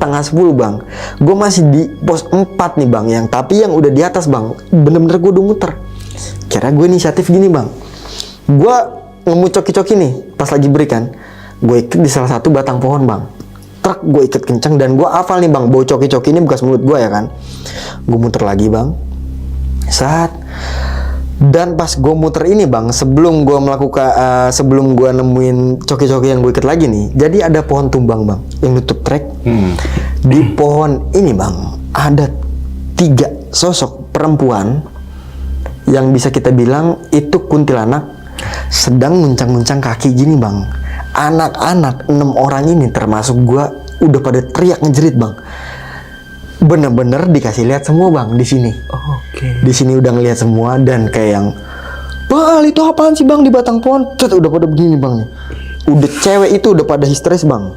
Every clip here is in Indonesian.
9:30 bang. Gue masih di pos 4 nih bang, tapi yang udah di atas bang, bener-bener gue udah muter. Kira gue inisiatif gini bang, gue nemu coki-coki nih pas lagi break kan, gue ikat di salah satu batang pohon bang. Truk gue ikat kencang dan gue hafal nih bang, bau coki-coki ini bekas mulut gue ya kan. Gue muter lagi bang, dan pas gue muter ini bang, sebelum gue sebelum gue nemuin coki-coki yang gue ikat lagi nih, jadi ada pohon tumbang bang yang nutup trek. Di pohon ini bang ada 3 sosok perempuan yang bisa kita bilang itu kuntilanak, sedang nguncang-nguncang kaki gini bang. Anak-anak 6 orang ini termasuk gue udah pada teriak ngejerit bang. Bener-bener dikasih lihat semua bang di sini. Di sini udah ngeliat semua dan kayak yang, "Bal, itu apaan sih bang di batang pohon?" Udah pada begini bang nih. Udah cewek itu udah pada histeris bang.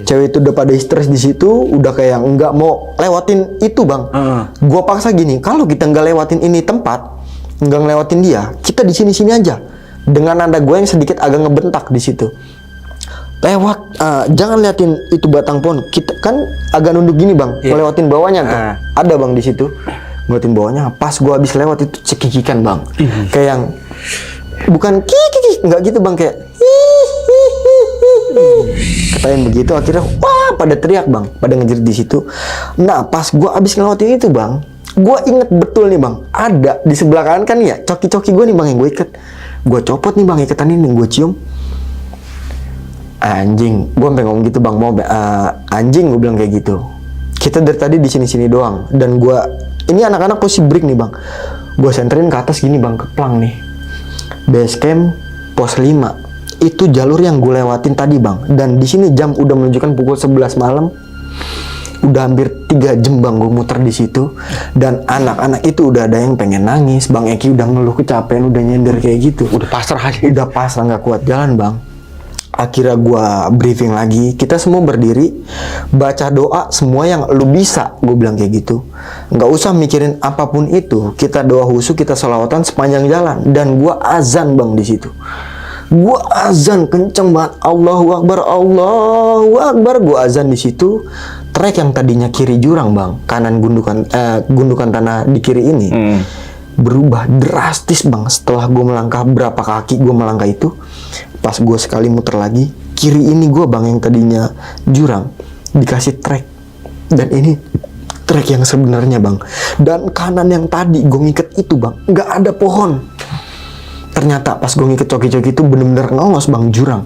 Cewek itu udah pada histeris di situ, udah kayak yang nggak mau lewatin itu bang. Gua paksa gini, kalau kita nggak lewatin ini tempat, nggak ngelewatin dia, kita di sini aja. Dengan nada gue yang sedikit agak ngebentak di situ. Lewat, jangan liatin itu batang pohon. Kita kan agak nunduk gini bang, lewatin bawahnya tuh. Ada bang di situ. Ngeliatin bawahnya, pas gua habis lewat itu cekikikan bang. Kayak yang bukan kiki, nggak gitu bang, kayak katain begitu. Akhirnya wah pada teriak bang, pada ngejerit di situ. Nah pas gua habis ngelewatin itu bang, gua inget betul nih bang, ada di sebelah kanan kan ya coki-coki gua nih bang yang gua ikat. Gua copot nih bang ikatan ini, gua cium. Anjing, gua sampai ngomong gitu bang, mau anjing, gua bilang kayak gitu. Kita dari tadi di sini doang, dan gua ini anak-anak posisi break nih bang. Gue senterin ke atas gini bang, ke plang nih. Base camp pos 5. Itu jalur yang gue lewatin tadi bang. Dan di sini jam udah menunjukkan pukul 11 malam. Udah hampir 3 jam bang gue muter di situ. Dan anak-anak itu udah ada yang pengen nangis. Bang Eki udah ngeluh kecapean, udah nyender kayak gitu. Udah pasrah aja. Udah pasrah nggak kuat jalan bang. Akhirnya gua briefing lagi, kita semua berdiri, baca doa semua yang lu bisa, gue bilang kayak gitu. Nggak usah mikirin apapun itu, kita doa khusyuk, kita sholawatan sepanjang jalan. Dan gua azan bang di situ. Gua azan kenceng banget, Allahu Akbar, Allahu Akbar. Gua azan di situ. Trek yang tadinya kiri jurang bang, kanan gundukan tanah di kiri ini berubah drastis bang. Setelah gue melangkah berapa kaki gue melangkah itu, pas gue sekali muter lagi, kiri ini gue bang yang tadinya jurang dikasih trek, dan ini trek yang sebenarnya bang. Dan kanan yang tadi gue ngiket itu bang, nggak ada pohon. Ternyata pas gue ngiket coki-coki itu bener-bener ngongos bang, jurang.